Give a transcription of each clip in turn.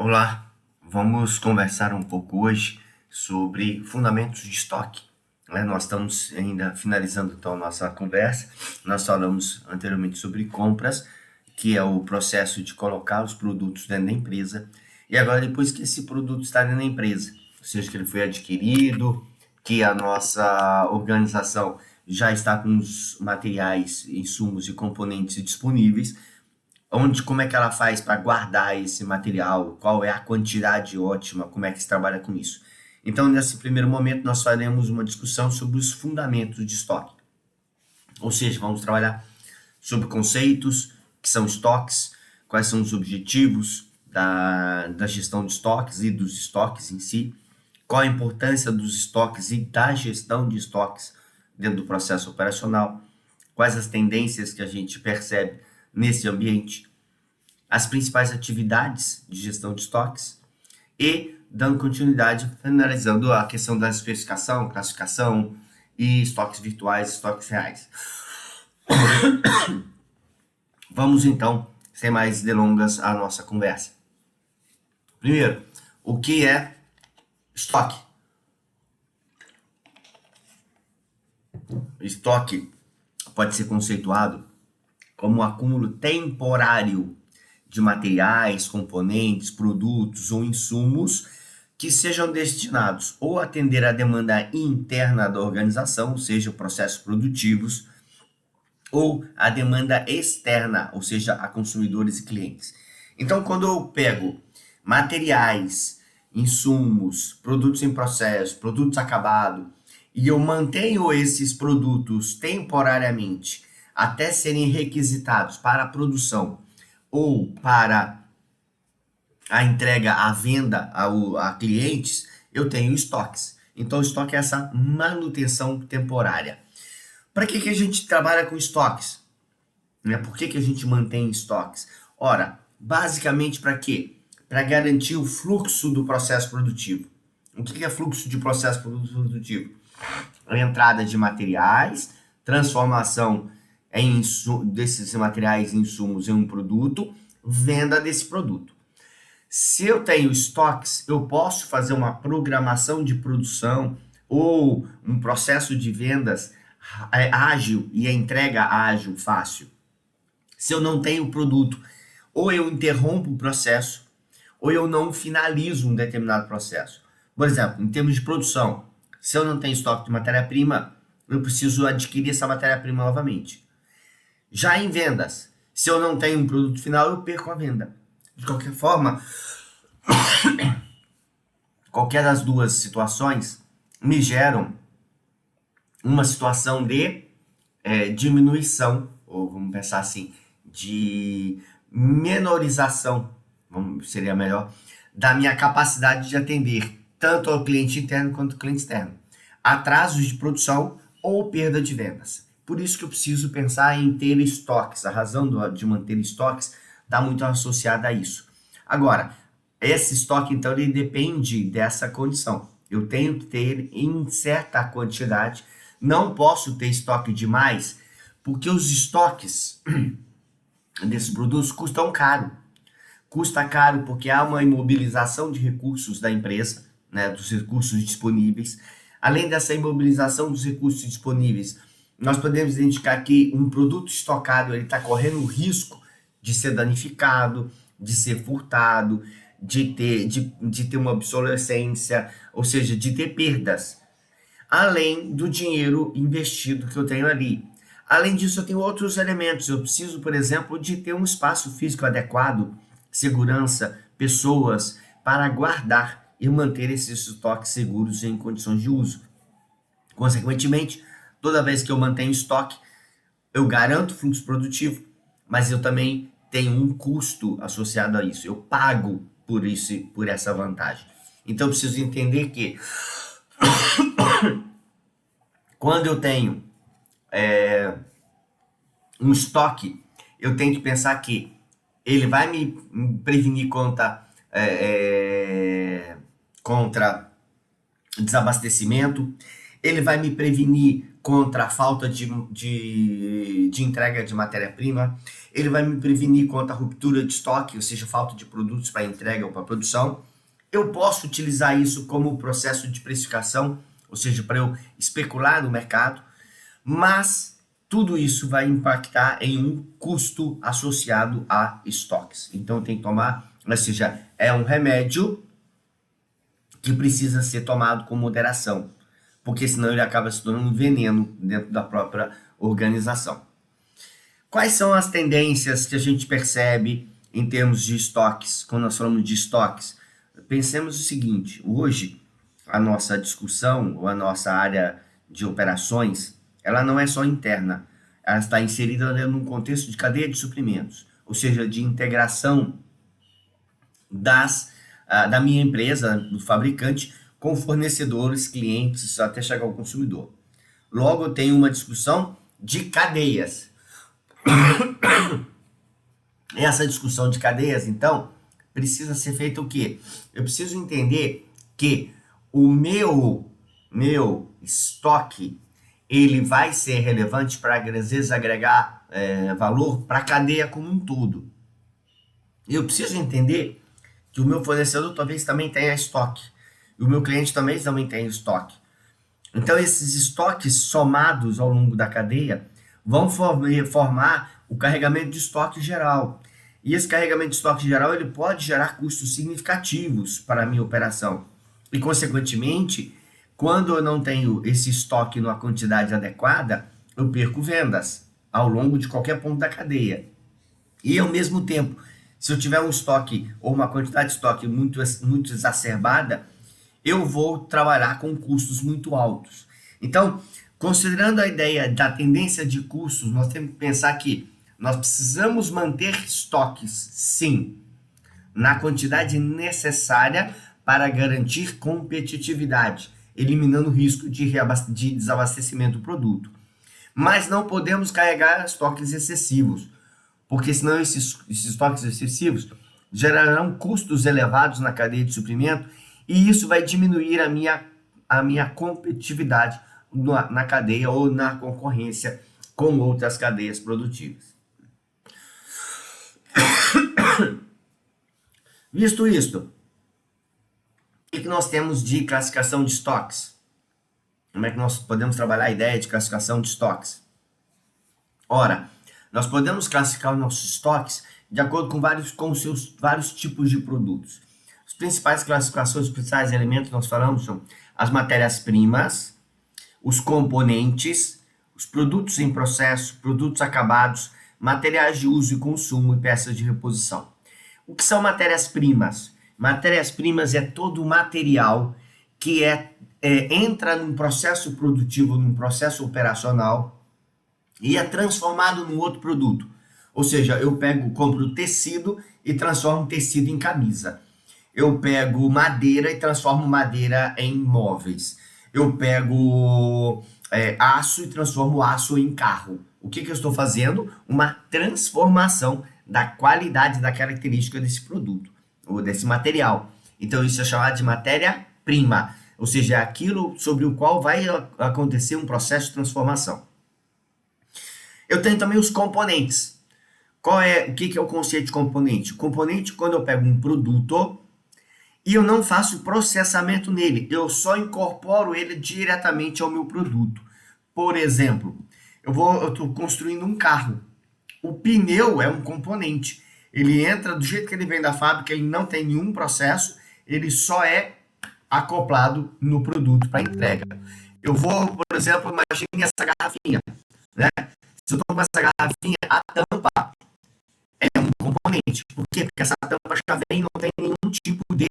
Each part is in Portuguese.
Olá, vamos conversar um pouco hoje sobre fundamentos de estoque. Nós estamos ainda finalizando então a nossa conversa. Nós falamos anteriormente sobre compras, que é o processo de colocar os produtos dentro da empresa. E agora, depois que esse produto está dentro da empresa, ou seja, que ele foi adquirido, que a nossa organização já está com os materiais, insumos e componentes disponíveis, como é que ela faz para guardar esse material, qual é a quantidade ótima, como é que se trabalha com isso. Então, nesse primeiro momento, nós faremos uma discussão sobre os fundamentos de estoque. Ou seja, vamos trabalhar sobre conceitos, que são estoques, quais são os objetivos da gestão de estoques e dos estoques em si, qual a importância dos estoques e da gestão de estoques dentro do processo operacional, quais as tendências que a gente percebe nesse ambiente, as principais atividades de gestão de estoques e, dando continuidade, finalizando a questão da especificação, classificação e estoques virtuais e estoques reais. Vamos então, sem mais delongas, à nossa conversa. Primeiro, o que é estoque? Estoque pode ser conceituado como um acúmulo temporário de materiais, componentes, produtos ou insumos que sejam destinados ou atender à demanda interna da organização, ou seja, processos produtivos, ou à demanda externa, ou seja, a consumidores e clientes. Então, quando eu pego materiais, insumos, produtos em processo, produtos acabados, e eu mantenho esses produtos temporariamente até serem requisitados para a produção ou para a entrega, a venda a clientes, eu tenho estoques. Então, o estoque é essa manutenção temporária. Para que a gente trabalha com estoques? Por que a gente mantém estoques? Ora, basicamente para quê? Para garantir o fluxo do processo produtivo. O que é fluxo de processo produtivo? A entrada de materiais, transformação desses materiais e insumos em um produto, venda desse produto. Se eu tenho estoques, eu posso fazer uma programação de produção ou um processo de vendas ágil e a entrega ágil, fácil. Se eu não tenho produto, ou eu interrompo o processo, ou eu não finalizo um determinado processo. Por exemplo, em termos de produção, se eu não tenho estoque de matéria-prima, eu preciso adquirir essa matéria-prima novamente. Já em vendas, se eu não tenho um produto final, eu perco a venda. De qualquer forma, qualquer das duas situações me geram uma situação de diminuição, ou vamos pensar assim, de menorização, seria melhor, da minha capacidade de atender tanto ao cliente interno quanto ao cliente externo. Atrasos de produção ou perda de vendas. Por isso que eu preciso pensar em ter estoques. A razão de manter estoques está muito associada a isso. Agora, esse estoque, então, ele depende dessa condição. Eu tenho que ter em certa quantidade. Não posso ter estoque demais, porque os estoques desses produtos custam caro. Custa caro porque há uma imobilização de recursos da empresa, dos recursos disponíveis. Além dessa imobilização dos recursos disponíveis, nós podemos identificar que um produto estocado está correndo o risco de ser danificado, de ser furtado, de ter uma obsolescência, ou seja, de ter perdas, além do dinheiro investido que eu tenho ali. Além disso, eu tenho outros elementos. Eu preciso, por exemplo, de ter um espaço físico adequado, segurança, pessoas para guardar e manter esses estoques seguros em condições de uso. Consequentemente, toda vez que eu mantenho estoque, eu garanto fluxo produtivo, mas eu também tenho um custo associado a isso. Eu pago por isso, por essa vantagem. Então, eu preciso entender que quando eu tenho um estoque, eu tenho que pensar que ele vai me prevenir contra desabastecimento, ele vai me prevenir contra a falta de entrega de matéria-prima, ele vai me prevenir contra a ruptura de estoque, ou seja, falta de produtos para entrega ou para produção. Eu posso utilizar isso como processo de precificação, ou seja, para eu especular no mercado, mas tudo isso vai impactar em um custo associado a estoques. Então tem que tomar, ou seja, é um remédio que precisa ser tomado com moderação, porque senão ele acaba se tornando um veneno dentro da própria organização. Quais são as tendências que a gente percebe em termos de estoques, quando nós falamos de estoques? Pensemos o seguinte, hoje a nossa discussão, ou a nossa área de operações, ela não é só interna, ela está inserida num contexto de cadeia de suprimentos, ou seja, de integração da minha empresa, do fabricante, com fornecedores, clientes, até chegar ao consumidor. Logo, eu tenho uma discussão de cadeias. Essa discussão de cadeias, então, precisa ser feita o quê? Eu preciso entender que o meu estoque, ele vai ser relevante para, às vezes, agregar valor para a cadeia como um todo. Eu preciso entender que o meu fornecedor talvez também tenha estoque, e o meu cliente também tem estoque. Então, esses estoques somados ao longo da cadeia vão formar o carregamento de estoque geral. E esse carregamento de estoque geral ele pode gerar custos significativos para a minha operação. E, consequentemente, quando eu não tenho esse estoque numa quantidade adequada, eu perco vendas ao longo de qualquer ponto da cadeia. E, ao mesmo tempo, se eu tiver um estoque ou uma quantidade de estoque muito exacerbada, eu vou trabalhar com custos muito altos. Então, considerando a ideia da tendência de custos, nós temos que pensar que nós precisamos manter estoques, sim, na quantidade necessária para garantir competitividade, eliminando o risco de desabastecimento do produto. Mas não podemos carregar estoques excessivos, porque senão esses estoques excessivos gerarão custos elevados na cadeia de suprimento e isso vai diminuir a minha competitividade na cadeia ou na concorrência com outras cadeias produtivas. Visto isto, o que nós temos de classificação de estoques? Como é que nós podemos trabalhar a ideia de classificação de estoques? Ora, nós podemos classificar os nossos estoques de acordo com seus vários tipos de produtos. As principais classificações, os principais elementos que nós falamos são as matérias-primas, os componentes, os produtos em processo, produtos acabados, materiais de uso e consumo e peças de reposição. O que são matérias-primas? Matérias-primas é todo o material que entra num processo produtivo, num processo operacional e é transformado num outro produto. Ou seja, eu compro tecido e transformo tecido em camisa. Eu pego madeira e transformo madeira em móveis. Eu pego aço e transformo aço em carro. O que eu estou fazendo? Uma transformação da qualidade, da característica desse produto, ou desse material. Então, isso é chamado de matéria-prima, ou seja, é aquilo sobre o qual vai acontecer um processo de transformação. Eu tenho também os componentes. O que é o conceito de componente? O componente, quando eu pego um produto e eu não faço processamento nele, eu só incorporo ele diretamente ao meu produto. Por exemplo, eu estou construindo um carro. O pneu é um componente. Ele entra do jeito que ele vem da fábrica, ele não tem nenhum processo, ele só é acoplado no produto para entrega. Eu vou, por exemplo, imagine essa garrafinha, né? Se eu estou com essa garrafinha, a tampa é um componente. Por quê? Porque essa tampa já vem, não tem nenhum tipo de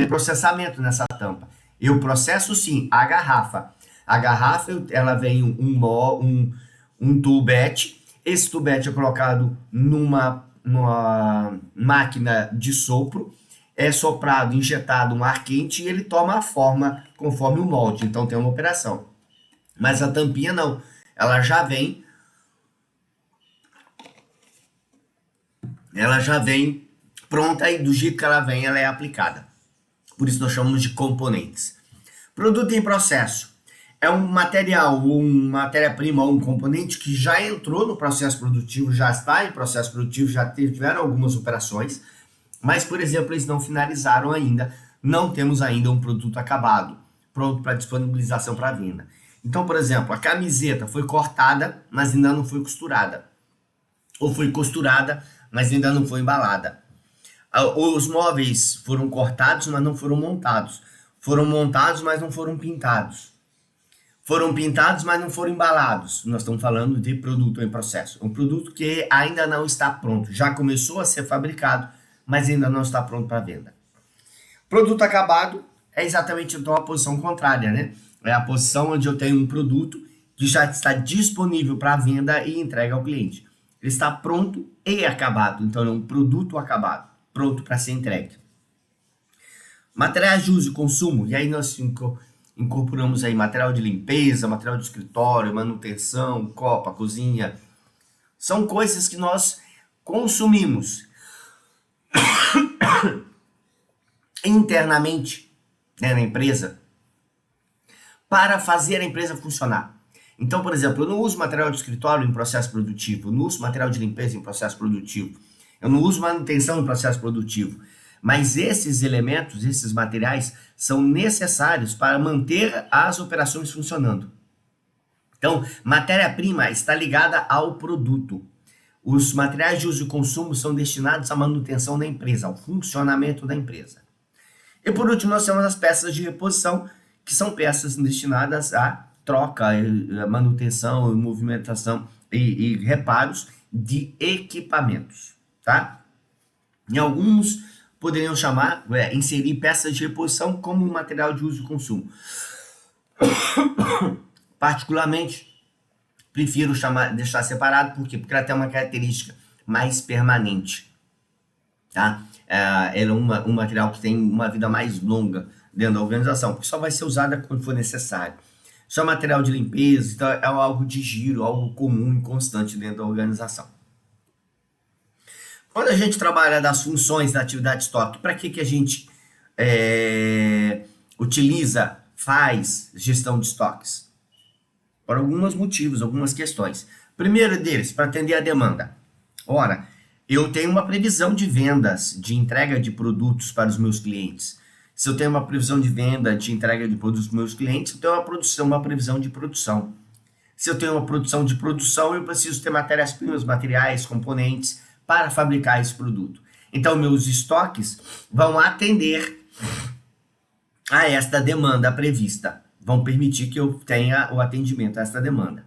processamento nessa tampa. Eu processo sim a garrafa. A garrafa, ela vem um tubete. Esse tubete é colocado numa máquina de sopro, é soprado, injetado um ar quente e ele toma a forma conforme o molde. Então tem uma operação. Mas a tampinha não. Ela já vem pronta e do jeito que ela vem, ela é aplicada. Por isso nós chamamos de componentes. Produto em processo é um material, ou uma matéria-prima, ou um componente que já entrou no processo produtivo, já está em processo produtivo, já tiveram algumas operações, mas, por exemplo, eles não finalizaram ainda, não temos ainda um produto acabado, pronto para disponibilização para venda. Então, por exemplo, a camiseta foi cortada, mas ainda não foi costurada. Ou foi costurada, mas ainda não foi embalada. Os móveis foram cortados, mas não foram montados. Foram montados, mas não foram pintados. Foram pintados, mas não foram embalados. Nós estamos falando de produto em processo. Um produto que ainda não está pronto. Já começou a ser fabricado, mas ainda não está pronto para venda. Produto acabado é exatamente então a posição contrária, né? É a posição onde eu tenho um produto que já está disponível para venda e entrega ao cliente. Ele está pronto e acabado. Então é um produto acabado, pronto para ser entregue. Materiais de uso e consumo, e aí nós incorporamos aí material de limpeza, material de escritório, manutenção, copa, cozinha. São coisas que nós consumimos internamente, né, na empresa para fazer a empresa funcionar. Então, por exemplo, eu não uso material de escritório em processo produtivo, eu não uso material de limpeza em processo produtivo, eu não uso manutenção em processo produtivo. Mas esses elementos, esses materiais, são necessários para manter as operações funcionando. Então, matéria-prima está ligada ao produto. Os materiais de uso e consumo são destinados à manutenção da empresa, ao funcionamento da empresa. E por último, nós temos as peças de reposição, que são peças destinadas à troca, manutenção, movimentação e reparos de equipamentos, tá? Em alguns poderiam chamar, inserir peças de reposição como material de uso e consumo. Particularmente, prefiro deixar separado, por quê? Porque ela tem uma característica mais permanente, tá? Ela é um material que tem uma vida mais longa dentro da organização, porque só vai ser usada quando for necessário. Isso é material de limpeza, então é algo de giro, algo comum e constante dentro da organização. Quando a gente trabalha das funções da atividade de estoque, para que a gente utiliza, faz gestão de estoques? Por alguns motivos, algumas questões. Primeiro deles, para atender a demanda. Ora, eu tenho uma previsão de vendas, de entrega de produtos para os meus clientes. Se eu tenho uma previsão de venda, de entrega de produtos para os meus clientes, eu tenho uma previsão de produção. Se eu tenho uma produção de produção, eu preciso ter matérias-primas, materiais, componentes para fabricar esse produto. Então, meus estoques vão atender a esta demanda prevista. Vão permitir que eu tenha o atendimento a esta demanda.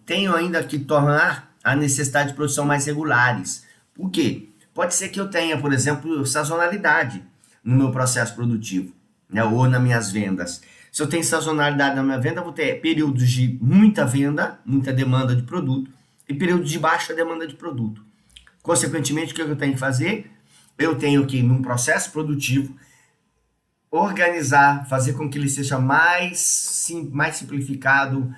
Tenho ainda que tornar a necessidade de produção mais regulares. Por quê? Pode ser que eu tenha, por exemplo, sazonalidade no meu processo produtivo, né, ou nas minhas vendas. Se eu tenho sazonalidade na minha venda, eu vou ter períodos de muita venda, muita demanda de produto, e períodos de baixa demanda de produto. Consequentemente, o que eu tenho que fazer? Eu tenho que, num processo produtivo, organizar, fazer com que ele seja mais simplificado,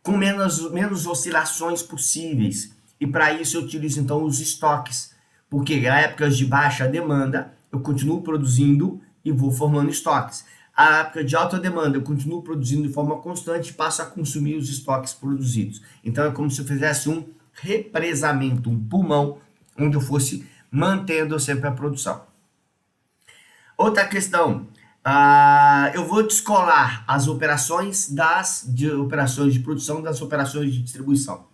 com menos oscilações possíveis. E para isso eu utilizo então os estoques, porque em épocas de baixa demanda eu continuo produzindo e vou formando estoques. A época de alta demanda eu continuo produzindo de forma constante e passo a consumir os estoques produzidos. Então é como se eu fizesse um represamento, um pulmão, onde eu fosse mantendo sempre a produção. Outra questão, eu vou descolar as operações operações de produção das operações de distribuição.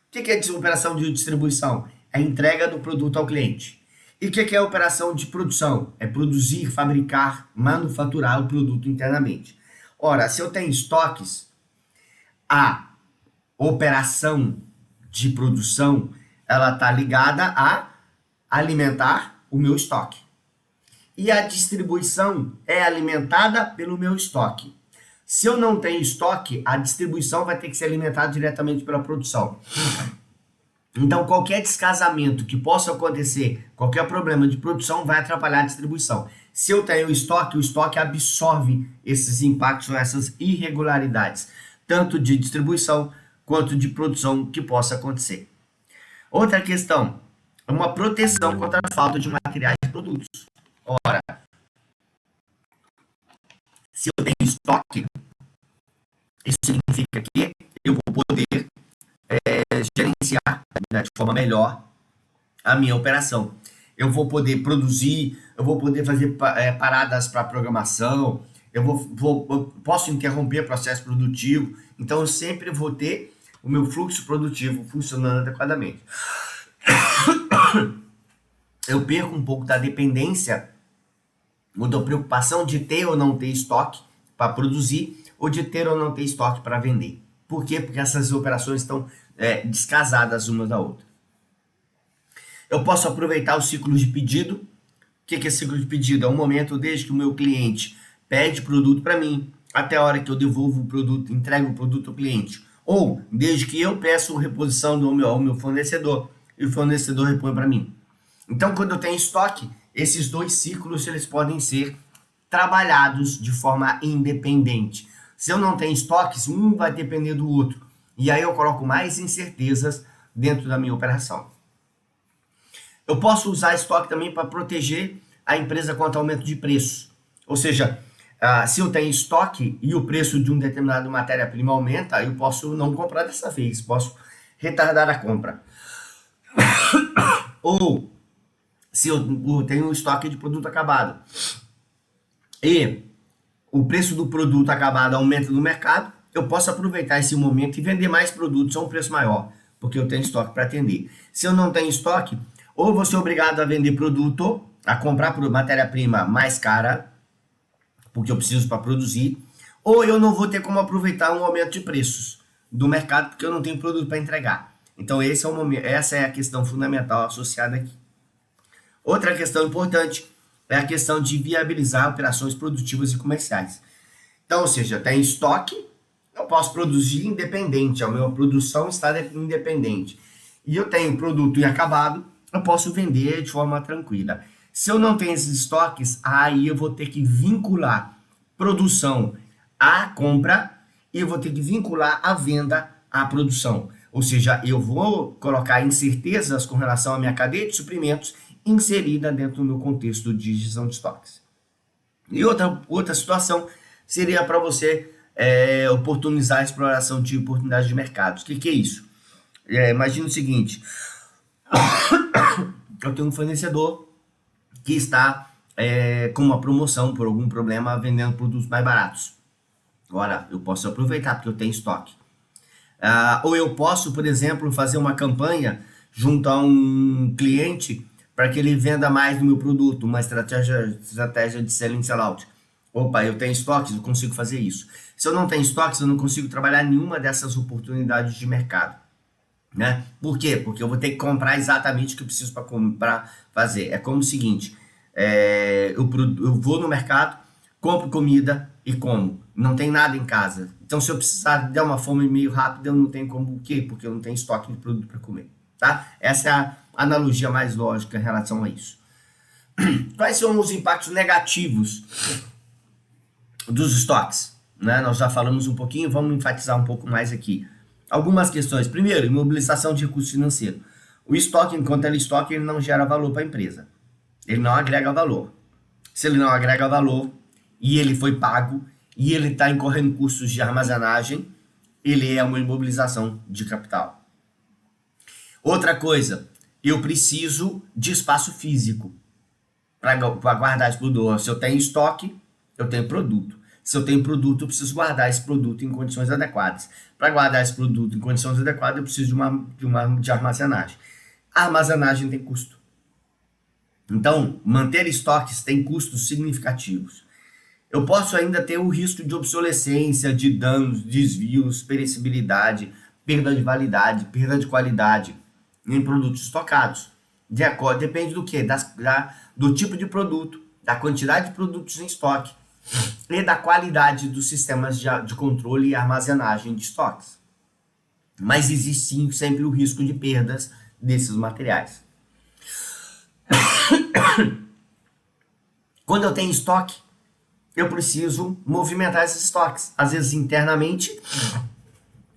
O que é operação de distribuição? É a entrega do produto ao cliente. E o que é a operação de produção? É produzir, fabricar, manufaturar o produto internamente. Ora, se eu tenho estoques, a operação de produção ela está ligada a alimentar o meu estoque. E a distribuição é alimentada pelo meu estoque. Se eu não tenho estoque, a distribuição vai ter que ser alimentada diretamente pela produção. Então, qualquer descasamento que possa acontecer, qualquer problema de produção vai atrapalhar a distribuição. Se eu tenho estoque, o estoque absorve esses impactos, essas irregularidades, tanto de distribuição quanto de produção que possa acontecer. Outra questão, uma proteção contra a falta de materiais e produtos. Ora, Se eu tenho estoque, isso significa que eu vou poder gerenciar, né, de forma melhor a minha operação. Eu vou poder produzir, eu vou poder fazer paradas para programação, eu posso interromper processo produtivo, então eu sempre vou ter o meu fluxo produtivo funcionando adequadamente. Eu perco um pouco da dependência ou da preocupação de ter ou não ter estoque para produzir ou de ter ou não ter estoque para vender. Por quê? Porque essas operações estão descasadas uma da outra. Eu posso aproveitar o ciclo de pedido. O que é ciclo de pedido? É um momento desde que o meu cliente pede produto para mim, até a hora que eu devolvo o produto, entrego o produto ao cliente. Ou desde que eu peço reposição ao meu fornecedor e o fornecedor repõe para mim. Então, quando eu tenho estoque, esses dois ciclos eles podem ser trabalhados de forma independente. Se eu não tenho estoques, um vai depender do outro. E aí eu coloco mais incertezas dentro da minha operação. Eu posso usar estoque também para proteger a empresa contra aumento de preço. Ou seja, se eu tenho estoque e o preço de um determinado matéria-prima aumenta, eu posso não comprar dessa vez, posso retardar a compra. Ou se eu tenho um estoque de produto acabado e o preço do produto acabado aumenta no mercado, eu posso aproveitar esse momento e vender mais produtos a um preço maior, porque eu tenho estoque para atender. Se eu não tenho estoque, ou vou ser obrigado a vender produto, a comprar matéria-prima mais cara, porque eu preciso para produzir, ou eu não vou ter como aproveitar um aumento de preços do mercado, porque eu não tenho produto para entregar. Então essa é a questão fundamental associada aqui. Outra questão importante é a questão de viabilizar operações produtivas e comerciais. Então, ou seja, tem estoque, eu posso produzir independente, a minha produção está independente. E eu tenho produto inacabado, eu posso vender de forma tranquila. Se eu não tenho esses estoques, aí eu vou ter que vincular produção à compra e eu vou ter que vincular a venda à produção. Ou seja, eu vou colocar incertezas com relação à minha cadeia de suprimentos inserida dentro do meu contexto de gestão de estoques. E outra situação seria para você oportunizar a exploração de oportunidades de mercados. O que é isso? Imagina o seguinte, eu tenho um fornecedor que está com uma promoção por algum problema vendendo produtos mais baratos. Agora, eu posso aproveitar porque eu tenho estoque. Ou eu posso, por exemplo, fazer uma campanha junto a um cliente para que ele venda mais do meu produto, uma estratégia de selling sell-out. Opa, eu tenho estoques, eu consigo fazer isso. Se eu não tenho estoques, eu não consigo trabalhar nenhuma dessas oportunidades de mercado. Né? Por quê? Porque eu vou ter que comprar exatamente o que eu preciso para fazer. É como o seguinte, eu vou no mercado, compro comida e como. Não tem nada em casa. Então, se eu precisar dar uma fome meio rápida, eu não tenho como o quê? Porque eu não tenho estoque de produto para comer. Tá? Essa é a analogia mais lógica em relação a isso. Quais são os impactos negativos dos estoques? Né? Nós já falamos um pouquinho, vamos enfatizar um pouco mais aqui. Algumas questões. Primeiro, imobilização de recurso financeiro. O estoque, enquanto ele estoque, ele não gera valor para a empresa. Ele não agrega valor. Se ele não agrega valor e ele foi pago e ele está incorrendo custos de armazenagem, ele é uma imobilização de capital. Outra coisa, eu preciso de espaço físico para guardar esse produto. Se eu tenho estoque, eu tenho produto. Se eu tenho produto, eu preciso guardar esse produto em condições adequadas. Para guardar esse produto em condições adequadas, eu preciso de armazenagem. A armazenagem tem custo. Então, manter estoques tem custos significativos. Eu posso ainda ter o risco de obsolescência, de danos, desvios, perecibilidade, perda de validade, perda de qualidade em produtos estocados. Depende do quê? Do tipo de produto, da quantidade de produtos em estoque e da qualidade dos sistemas de controle e armazenagem de estoques. Mas existe sim sempre o risco de perdas desses materiais. Quando eu tenho estoque, eu preciso movimentar esses estoques, às vezes internamente,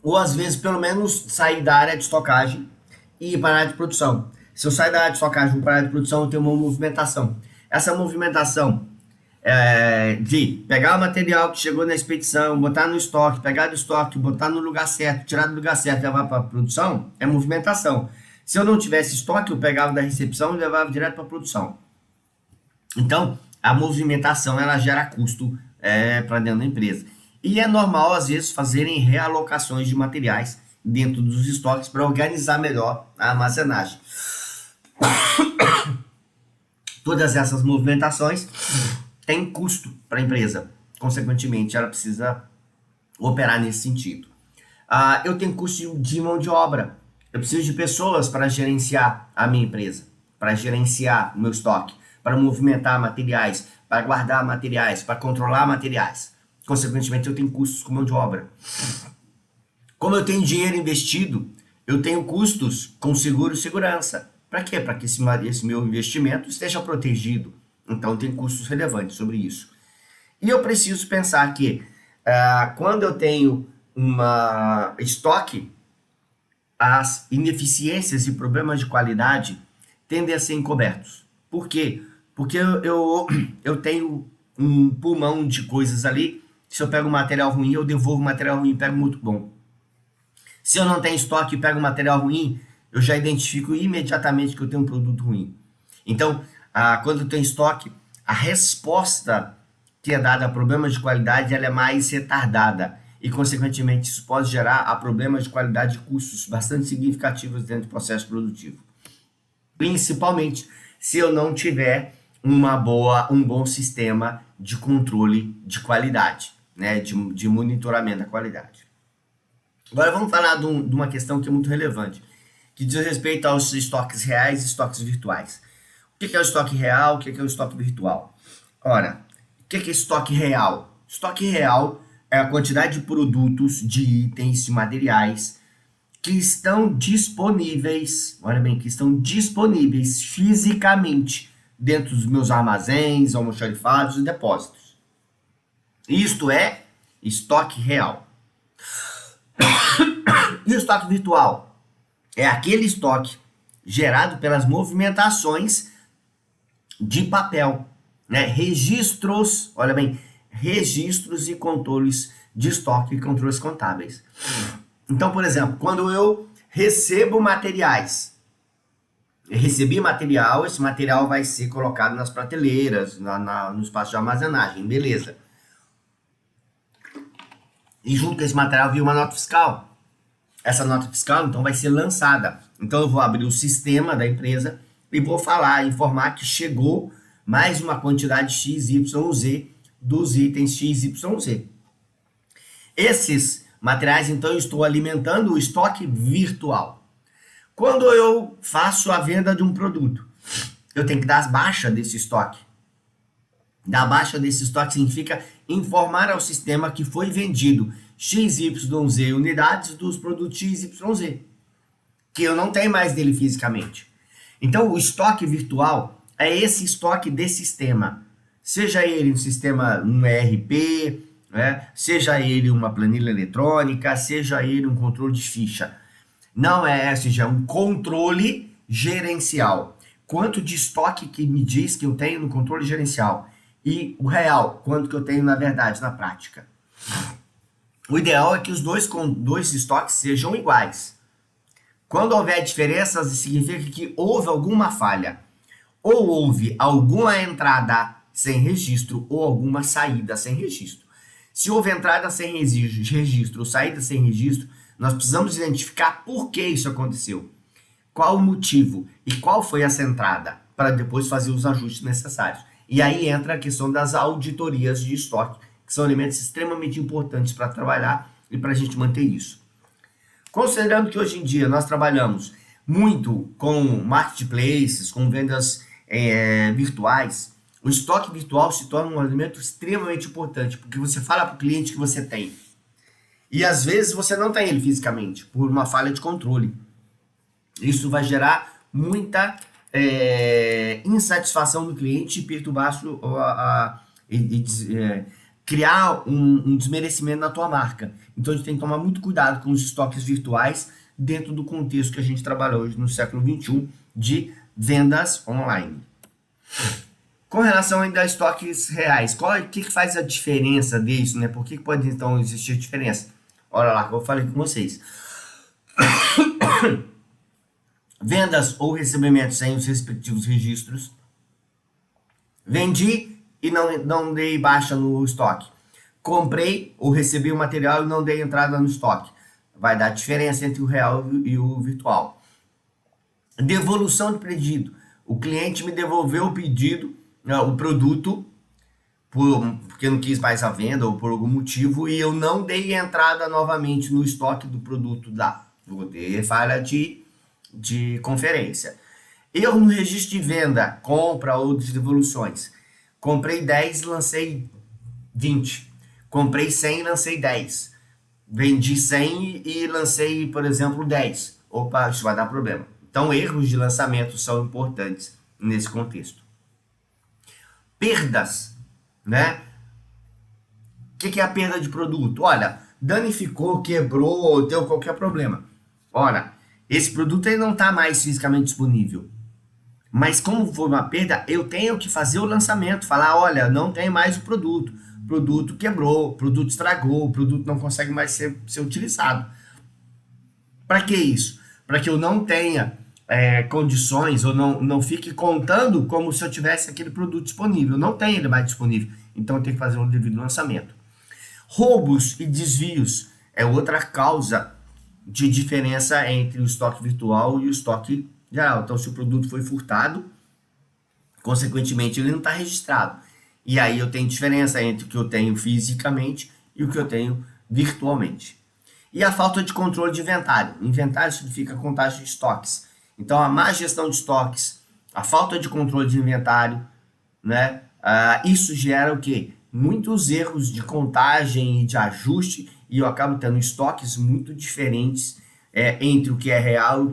ou às vezes pelo menos sair da área de estocagem e ir para a área de produção. Se eu sair da área de estocagem e vou para a área de produção, eu tenho uma movimentação. Essa movimentação, de pegar o material que chegou na expedição, botar no estoque, pegar do estoque, botar no lugar certo, tirar do lugar certo e levar para a produção, é movimentação. Se eu não tivesse estoque, eu pegava da recepção e levava direto para a produção. Então, a movimentação ela gera custo para dentro da empresa. E é normal, às vezes, fazerem realocações de materiais dentro dos estoques para organizar melhor a armazenagem. Todas essas movimentações têm custo para a empresa. Consequentemente, ela precisa operar nesse sentido. Eu tenho custo de mão de obra. Eu preciso de pessoas para gerenciar a minha empresa, para gerenciar o meu estoque, para movimentar materiais, para guardar materiais, para controlar materiais. Consequentemente, eu tenho custos com mão de obra. Como eu tenho dinheiro investido, eu tenho custos com seguro e segurança. Para quê? Para que esse meu investimento esteja protegido. Então, tem custos relevantes sobre isso. E eu preciso pensar que quando eu tenho uma estoque, as ineficiências e problemas de qualidade tendem a ser encobertos. Por quê? Porque eu tenho um pulmão de coisas ali. Se eu pego um material ruim, eu devolvo o material ruim e pego muito bom. Se eu não tenho estoque e pego um material ruim, eu já identifico imediatamente que eu tenho um produto ruim. Então, quando eu tenho estoque, a resposta que é dada a problemas de qualidade ela é mais retardada. E, consequentemente, isso pode gerar a problemas de qualidade e custos bastante significativos dentro do processo produtivo. Principalmente se eu não tiver um bom sistema de controle de qualidade, né, de monitoramento da qualidade. Agora vamos falar de uma questão que é muito relevante, que diz respeito aos estoques reais e estoques virtuais. O que é o estoque real, o que é o estoque virtual? Ora, o que é estoque real? Estoque real é a quantidade de produtos, de itens, de materiais que estão disponíveis, olha bem, que estão disponíveis fisicamente dentro dos meus armazéns, almoxarifados e depósitos. Isto é estoque real. E o estoque virtual? É aquele estoque gerado pelas movimentações de papel, né? Registros, olha bem, registros e controles de estoque e controles contábeis. Então, por exemplo, quando eu recebo materiais, eu recebi material, esse material vai ser colocado nas prateleiras, no espaço de armazenagem, beleza. E junto com esse material vem uma nota fiscal. Essa nota fiscal, então, vai ser lançada. Então, eu vou abrir o sistema da empresa e vou informar que chegou mais uma quantidade XYZ dos itens XYZ. Esses materiais, então, eu estou alimentando o estoque virtual. Quando eu faço a venda de um produto, eu tenho que dar baixa desse estoque. Dar baixa desse estoque significa informar ao sistema que foi vendido XYZ unidades dos produtos XYZ, que eu não tenho mais dele fisicamente. Então, o estoque virtual é esse estoque de sistema. Seja ele um sistema, um ERP, né? Seja ele uma planilha eletrônica, seja ele um controle de ficha. Não é, seja um controle gerencial. Quanto de estoque que me diz que eu tenho no controle gerencial? E o real, quanto que eu tenho na verdade, na prática? O ideal é que os dois estoques sejam iguais. Quando houver diferenças, significa que houve alguma falha. Ou houve alguma entrada sem registro ou alguma saída sem registro. Se houve entrada sem registro ou saída sem registro, nós precisamos identificar por que isso aconteceu. Qual o motivo e qual foi essa entrada, para depois fazer os ajustes necessários. E aí entra a questão das auditorias de estoque, que são elementos extremamente importantes para trabalhar e para a gente manter isso. Considerando que hoje em dia nós trabalhamos muito com marketplaces, com vendas virtuais, o estoque virtual se torna um elemento extremamente importante, porque você fala para o cliente que você tem. E às vezes você não tem ele fisicamente, por uma falha de controle. Isso vai gerar muita insatisfação do cliente e perturbar criar um desmerecimento na tua marca. Então a gente tem que tomar muito cuidado com os estoques virtuais dentro do contexto que a gente trabalha hoje no século XXI de vendas online. Com relação ainda a estoques reais, que faz a diferença disso, né? Por que pode então existir diferença? Olha lá, que eu falei com vocês. Vendas ou recebimentos sem os respectivos registros. Vendi e não dei baixa no estoque. Comprei ou recebi o material e não dei entrada no estoque. Vai dar diferença entre o real e o virtual. Devolução de pedido. O cliente me devolveu o pedido, o produto, porque não quis mais a venda ou por algum motivo, e eu não dei entrada novamente no estoque do produto lá. Vou ter falha de conferência. Erro no registro de venda, compra ou de devoluções. Comprei 10, lancei 20. Comprei 100, lancei 10. Vendi 100 e lancei, por exemplo, 10. Opa, isso vai dar problema. Então, erros de lançamento são importantes nesse contexto. Perdas, né? O que é a perda de produto? Olha, danificou, quebrou, deu qualquer problema. Olha, esse produto ele não está mais fisicamente disponível. Mas como foi uma perda, eu tenho que fazer o lançamento, falar, olha, não tem mais o produto quebrou, o produto estragou, o produto não consegue mais ser utilizado. Para que isso? Para que eu não tenha condições ou não fique contando como se eu tivesse aquele produto disponível. Não tem ele mais disponível, então eu tenho que fazer um devido lançamento. Roubos e desvios é outra causa de diferença entre o estoque virtual e o estoque geral. Então, se o produto foi furtado, consequentemente ele não está registrado. E aí eu tenho diferença entre o que eu tenho fisicamente e o que eu tenho virtualmente. E a falta de controle de inventário. Inventário significa contagem de estoques. Então, a má gestão de estoques, a falta de controle de inventário, né? Isso gera o quê? Muitos erros de contagem e de ajuste, e eu acabo tendo estoques muito diferentes entre o que é real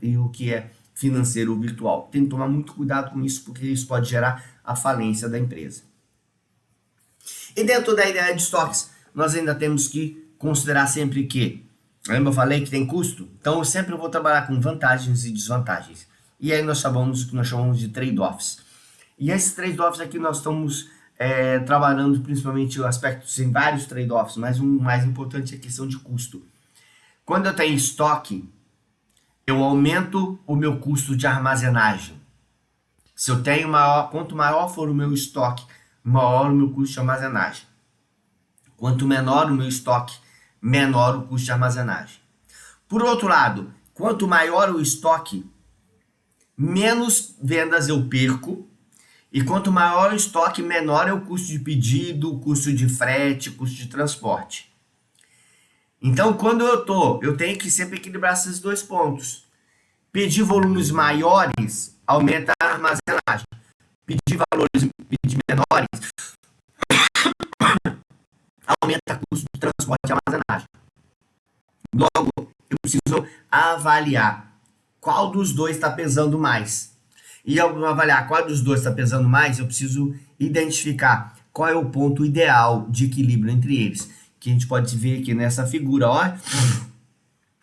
e o que é financeiro ou virtual. Tem que tomar muito cuidado com isso, porque isso pode gerar a falência da empresa. E dentro da ideia de estoques, nós ainda temos que considerar sempre que, lembra eu falei que tem custo? Então eu sempre vou trabalhar com vantagens e desvantagens. E aí nós chamamos o que nós chamamos de trade-offs. E esses trade-offs aqui nós estamos trabalhando principalmente aspectos em vários trade-offs, mas um mais importante é a questão de custo. Quando eu tenho estoque, eu aumento o meu custo de armazenagem. Se eu tenho quanto maior for o meu estoque, maior o meu custo de armazenagem. Quanto menor o meu estoque, menor o custo de armazenagem. Por outro lado, quanto maior o estoque, menos vendas eu perco. E quanto maior o estoque, menor é o custo de pedido, o custo de frete, o custo de transporte. Então, quando eu tenho que sempre equilibrar esses dois pontos. Pedir volumes maiores aumenta a armazenagem. Pedir menores aumenta o custo de transporte e armazenagem. Logo, eu preciso avaliar qual dos dois está pesando mais. E ao avaliar qual dos dois está pesando mais, eu preciso identificar qual é o ponto ideal de equilíbrio entre eles. Que a gente pode ver aqui nessa figura, ó.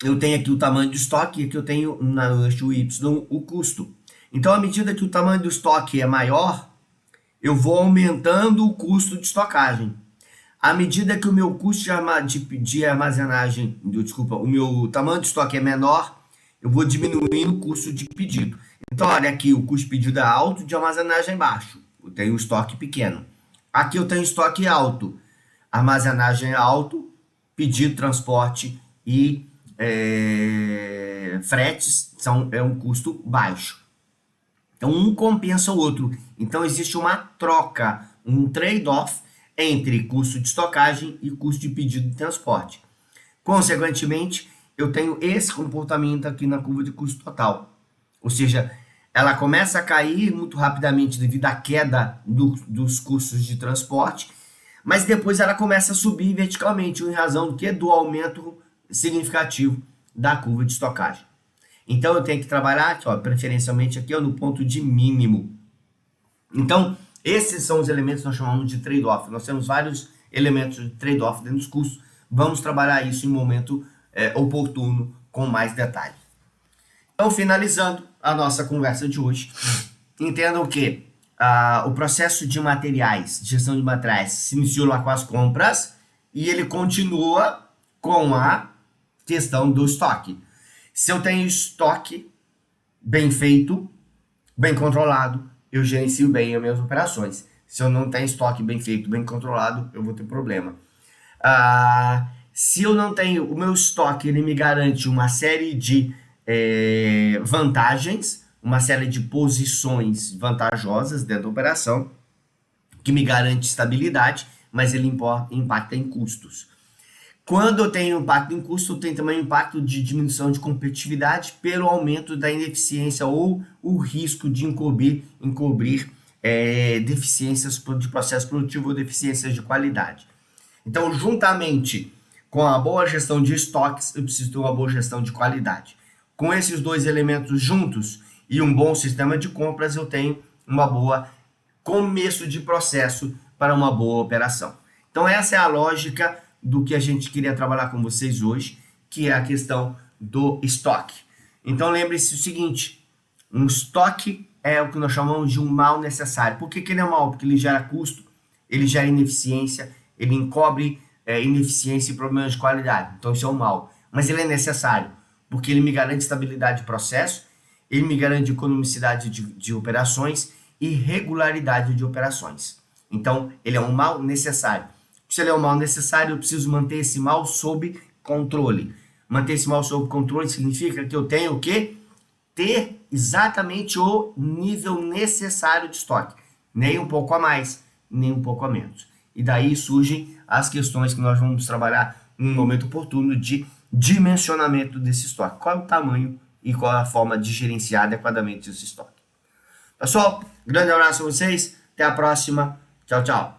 Eu tenho aqui o tamanho do estoque e aqui eu tenho no eixo Y o custo. Então, à medida que o tamanho do estoque é maior, eu vou aumentando o custo de estocagem. À medida que o meu custo de armazenagem, o meu tamanho de estoque é menor, eu vou diminuindo o custo de pedido. Então, olha aqui, o custo de pedido é alto, de armazenagem é baixo. Eu tenho um estoque pequeno. Aqui eu tenho estoque alto, armazenagem é alto, pedido, transporte e fretes é um custo baixo. Então, um compensa o outro. Então, existe uma troca, um trade-off entre custo de estocagem e custo de pedido de transporte. Consequentemente, eu tenho esse comportamento aqui na curva de custo total. Ou seja, ela começa a cair muito rapidamente devido à queda dos custos de transporte, mas depois ela começa a subir verticalmente, em razão do aumento significativo da curva de estocagem. Então, eu tenho que trabalhar aqui, preferencialmente aqui no ponto de mínimo. Então, esses são os elementos que nós chamamos de trade-off. Nós temos vários elementos de trade-off dentro dos custos. Vamos trabalhar isso em um momento oportuno, com mais detalhe. Então, finalizando a nossa conversa de hoje, entendam que o processo de materiais, de gestão de materiais, se iniciou lá com as compras e ele continua com a questão do estoque. Se eu tenho estoque bem feito, bem controlado, eu gerencio bem as minhas operações. Se eu não tenho estoque bem feito, bem controlado, eu vou ter problema. Se eu não tenho o meu estoque, ele me garante uma série de vantagens, uma série de posições vantajosas dentro da operação, que me garante estabilidade, mas ele impacta em custos. Quando eu tenho impacto em custo, eu tenho também impacto de diminuição de competitividade pelo aumento da ineficiência ou o risco de encobrir deficiências de processo produtivo ou deficiências de qualidade. Então, juntamente com a boa gestão de estoques, eu preciso ter uma boa gestão de qualidade. Com esses dois elementos juntos e um bom sistema de compras, eu tenho uma boa começo de processo para uma boa operação. Então, essa é a lógica do que a gente queria trabalhar com vocês hoje, que é a questão do estoque. Então, lembre-se o seguinte, um estoque é o que nós chamamos de um mal necessário. Por que ele é mal? Porque ele gera custo, ele gera ineficiência, ele encobre ineficiência e problemas de qualidade. Então, isso é um mal. Mas ele é necessário, porque ele me garante estabilidade de processo, ele me garante economicidade de operações e regularidade de operações. Então, ele é um mal necessário. Se ele é um mal necessário, eu preciso manter esse mal sob controle. Manter esse mal sob controle significa que eu tenho que ter exatamente o nível necessário de estoque. Nem um pouco a mais, nem um pouco a menos. E daí surgem as questões que nós vamos trabalhar no momento oportuno de dimensionamento desse estoque. Qual é o tamanho e qual é a forma de gerenciar adequadamente esse estoque. Pessoal, grande abraço a vocês. Até a próxima. Tchau, tchau.